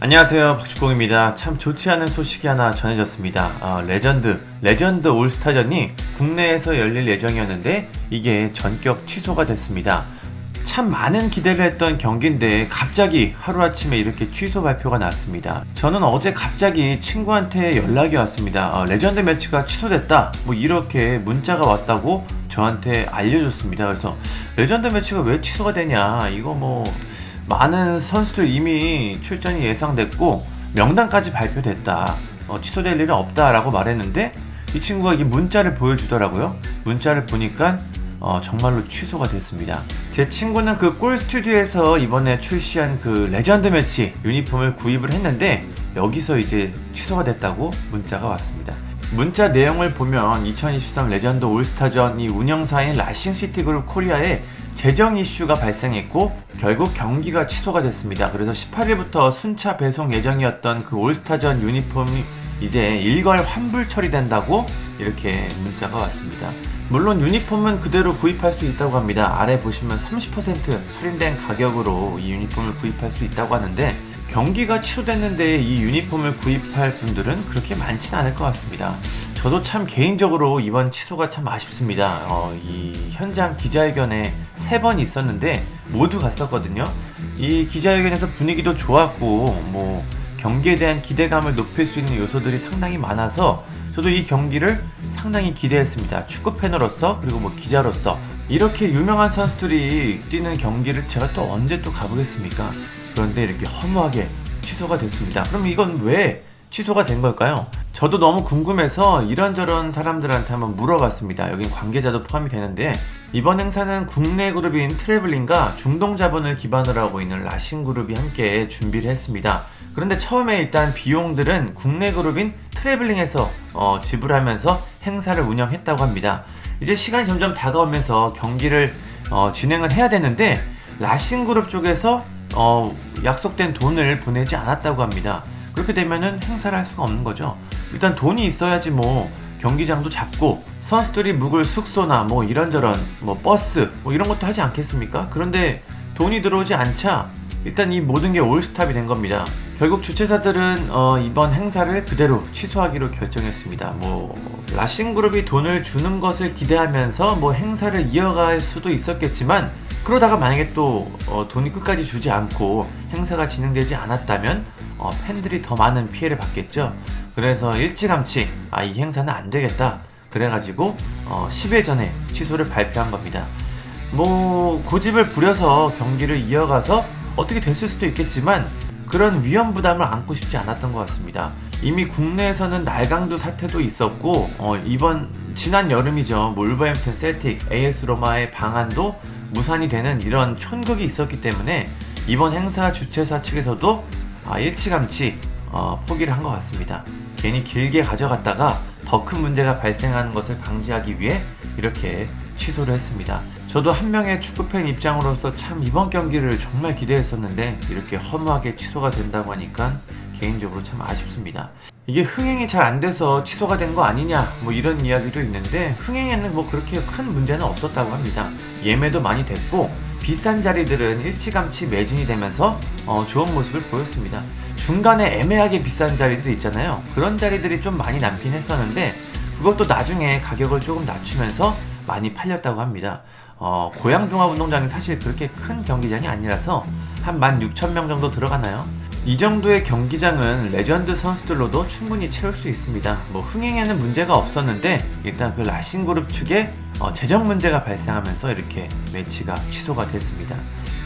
안녕하세요, 박주공입니다. 참 좋지 않은 소식이 하나 전해졌습니다. 레전드 올스타전이 국내에서 열릴 예정이었는데 이게 전격 취소가 됐습니다. 참 많은 기대를 했던 경기인데 갑자기 하루아침에 이렇게 취소 발표가 났습니다. 저는 어제 갑자기 친구한테 연락이 왔습니다. 레전드 매치가 취소됐다, 뭐 이렇게 문자가 왔다고 저한테 알려줬습니다. 그래서 레전드 매치가 왜 취소가 되냐, 이거 뭐 많은 선수들 이미 출전이 예상됐고 명단까지 발표됐다, 취소될 일은 없다라고 말했는데 이 친구가 이 문자를 보여주더라고요. 문자를 보니까 정말로 취소가 됐습니다. 제 친구는 그 꿀 스튜디오에서 이번에 출시한 그 레전드 매치 유니폼을 구입을 했는데 여기서 이제 취소가 됐다고 문자가 왔습니다. 문자 내용을 보면 2023 레전드 올스타전 이 운영사인 라싱시티그룹 코리아에 재정 이슈가 발생했고 결국 경기가 취소가 됐습니다. 그래서 18일부터 순차 배송 예정이었던 그 올스타전 유니폼이 이제 일괄 환불 처리된다고 이렇게 문자가 왔습니다. 물론 유니폼은 그대로 구입할 수 있다고 합니다. 아래 보시면 30% 할인된 가격으로 이 유니폼을 구입할 수 있다고 하는데 경기가 취소됐는데 이 유니폼을 구입할 분들은 그렇게 많지는 않을 것 같습니다. 저도 참 개인적으로 이번 취소가 참 아쉽습니다. 이 현장 기자회견에 3번 있었는데 모두 갔었거든요. 이 기자회견에서 분위기도 좋았고 뭐 경기에 대한 기대감을 높일 수 있는 요소들이 상당히 많아서 저도 이 경기를 상당히 기대했습니다. 축구 팬으로서 그리고 뭐 기자로서 이렇게 유명한 선수들이 뛰는 경기를 제가 또 언제 또 가보겠습니까? 그런데 이렇게 허무하게 취소가 됐습니다. 그럼 이건 왜 취소가 된 걸까요? 저도 너무 궁금해서 이런저런 사람들한테 한번 물어봤습니다. 여긴 관계자도 포함이 되는데 이번 행사는 국내 그룹인 트래블링과 중동 자본을 기반으로 하고 있는 라싱그룹이 함께 준비를 했습니다. 그런데 처음에 일단 비용들은 국내 그룹인 트래블링에서 지불하면서 행사를 운영했다고 합니다. 이제 시간이 점점 다가오면서 경기를 진행을 해야 되는데 라싱그룹 쪽에서 약속된 돈을 보내지 않았다고 합니다. 그렇게 되면은 행사를 할 수가 없는 거죠. 일단 돈이 있어야지 뭐 경기장도 잡고 선수들이 묵을 숙소나 뭐 이런저런 뭐 버스 뭐 이런 것도 하지 않겠습니까? 그런데 돈이 들어오지 않자 일단 이 모든 게 올스탑이 된 겁니다. 결국 주최사들은 이번 행사를 그대로 취소하기로 결정했습니다. 뭐 라싱그룹이 돈을 주는 것을 기대하면서 뭐 행사를 이어갈 수도 있었겠지만 그러다가 만약에 또 돈이 끝까지 주지 않고 행사가 진행되지 않았다면 팬들이 더 많은 피해를 받겠죠. 그래서 일찌감치 이 행사는 안 되겠다 그래가지고 10일 전에 취소를 발표한 겁니다. 뭐 고집을 부려서 경기를 이어가서 어떻게 됐을 수도 있겠지만 그런 위험 부담을 안고 싶지 않았던 것 같습니다. 이미 국내에서는 날강도 사태도 있었고 지난 여름이죠. 울버햄튼 셀틱, AS 로마의 방한도 무산이 되는 이런 촌극이 있었기 때문에 이번 행사 주최사 측에서도 일찌감치 포기를 한 것 같습니다. 괜히 길게 가져갔다가 더 큰 문제가 발생하는 것을 방지하기 위해 이렇게 취소를 했습니다. 저도 한 명의 축구팬 입장으로서 참 이번 경기를 정말 기대했었는데 이렇게 허무하게 취소가 된다고 하니까 개인적으로 참 아쉽습니다. 이게 흥행이 잘 안 돼서 취소가 된 거 아니냐 뭐 이런 이야기도 있는데 흥행에는 뭐 그렇게 큰 문제는 없었다고 합니다. 예매도 많이 됐고 비싼 자리들은 일찌감치 매진이 되면서 좋은 모습을 보였습니다. 중간에 애매하게 비싼 자리들 있잖아요. 그런 자리들이 좀 많이 남긴 했었는데 그것도 나중에 가격을 조금 낮추면서 많이 팔렸다고 합니다. 고양종합운동장이 사실 그렇게 큰 경기장이 아니라서 한 16,000명 정도 들어가나요? 이 정도의 경기장은 레전드 선수들로도 충분히 채울 수 있습니다. 뭐 흥행에는 문제가 없었는데 일단 그 라싱그룹 측에 재정 문제가 발생하면서 이렇게 매치가 취소가 됐습니다.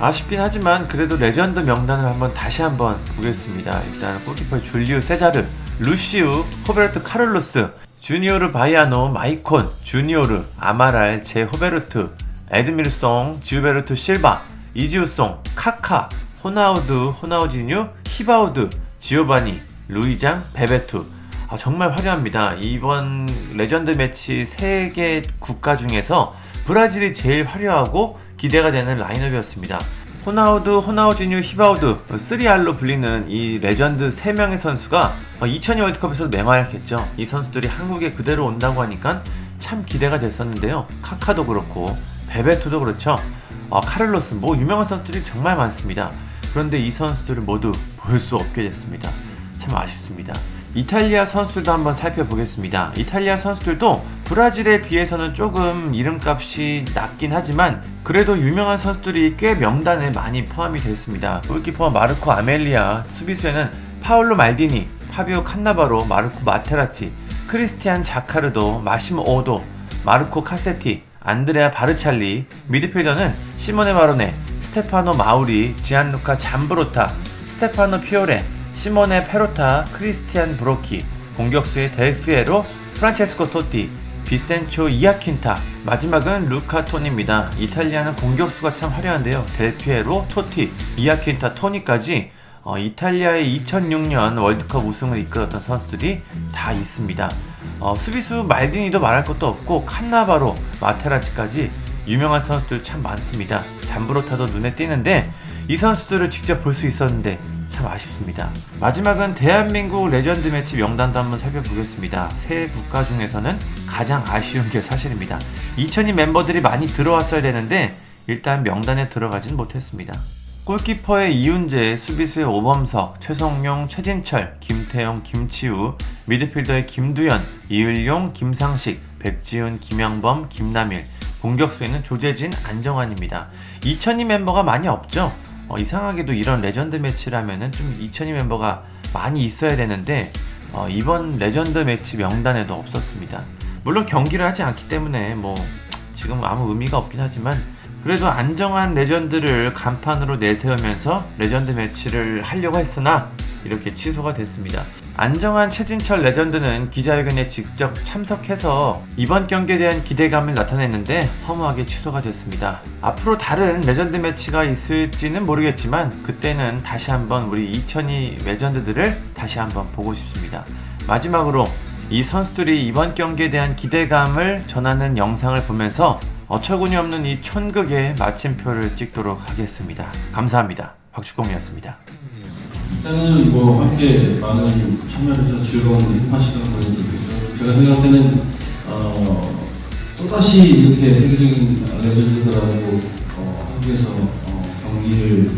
아쉽긴 하지만 그래도 레전드 명단을 다시 한번 보겠습니다. 일단 골키퍼 줄리우 세자르, 루시우, 호베르토 카를로스, 주니오르 바이아노, 마이콘, 주니오르, 아마랄, 제 호베르트, 에드밀송, 지우베르토 실바, 이지우송, 카카, 호나우지뉴, 히바우드, 지오바니, 루이장, 베베투. 정말 화려합니다. 이번 레전드 매치 3개 국가 중에서 브라질이 제일 화려하고 기대가 되는 라인업이었습니다. 호나우지뉴, 히바우드, 3R로 불리는 이 레전드 3명의 선수가 2002 월드컵에서도 맹활약했죠. 이 선수들이 한국에 그대로 온다고 하니까 참 기대가 됐었는데요. 카카도 그렇고 베베토도 그렇죠. 카를로스, 뭐 유명한 선수들이 정말 많습니다. 그런데 이 선수들을 모두 볼 수 없게 됐습니다. 참 아쉽습니다. 이탈리아 선수들도 한번 살펴보겠습니다. 이탈리아 선수들도 브라질에 비해서는 조금 이름값이 낮긴 하지만 그래도 유명한 선수들이 꽤 명단에 많이 포함이 되어 있습니다. 골키퍼 마르코 아멜리아, 수비수에는 파올로 말디니, 파비오 칸나바로, 마르코 마테라치, 크리스티안 자카르도, 마시모 오도, 마르코 카세티, 안드레아 바르찰리, 미드필더는 시모네 마로네, 스테파노 마우리, 지안루카 잠브로타, 스테파노 피오레, 시모네 페로타, 크리스티안 브로키, 공격수의 델피에로, 프란체스코 토티, 비센초 이아킨타, 마지막은 루카 토니입니다. 이탈리아는 공격수가 참 화려한데요. 델피에로, 토티, 이아킨타, 토니까지 이탈리아의 2006년 월드컵 우승을 이끌었던 선수들이 다 있습니다. 수비수 말디니도 말할 것도 없고 칸나바로, 마테라치까지 유명한 선수들 참 많습니다. 잠브로타도 눈에 띄는데 이 선수들을 직접 볼 수 있었는데 참 아쉽습니다. 마지막은 대한민국 레전드 매치 명단도 한번 살펴보겠습니다. 세 국가 중에서는 가장 아쉬운 게 사실입니다. 2002 멤버들이 많이 들어왔어야 되는데 일단 명단에 들어가진 못했습니다. 골키퍼의 이훈재, 수비수의 오범석, 최성용, 최진철, 김태용, 김치우, 미드필더의 김두현, 이을용, 김상식, 백지훈, 김영범, 김남일, 공격수에는 조재진, 안정환입니다. 2002 멤버가 많이 없죠? 이상하게도 이런 레전드 매치라면은 좀 2002 멤버가 많이 있어야 되는데 이번 레전드 매치 명단에도 없었습니다. 물론 경기를 하지 않기 때문에 지금 아무 의미가 없긴 하지만 그래도 안정환 레전드를 간판으로 내세우면서 레전드 매치를 하려고 했으나 이렇게 취소가 됐습니다. 안정환, 최진철 레전드는 기자회견에 직접 참석해서 이번 경기에 대한 기대감을 나타냈는데 허무하게 취소가 됐습니다. 앞으로 다른 레전드 매치가 있을지는 모르겠지만 그때는 다시 한번 우리 2002 레전드들을 다시 한번 보고 싶습니다. 마지막으로 이 선수들이 이번 경기에 대한 기대감을 전하는 영상을 보면서 어처구니 없는 이 촌극의 마침표를 찍도록 하겠습니다. 감사합니다. 박주공이었습니다. 일단은 함께 많은 참여해서 즐거운 행사 시간을 보냈으면 좋겠어요. 제가 생각할 때는 또다시 이렇게 세계적인 레전드들하고 한국에서 경기를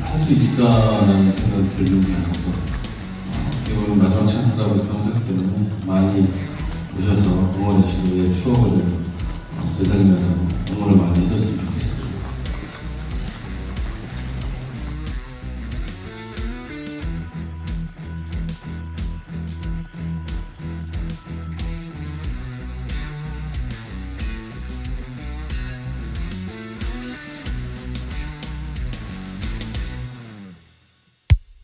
할 수 있을까라는 생각이 들면서 어떻게 보면 마지막 찬스라고 생각하기 때문에 많이 오셔서 응원해 주시고 추억을 되살리면서 응원을 많이 해줬으면 좋겠습니다.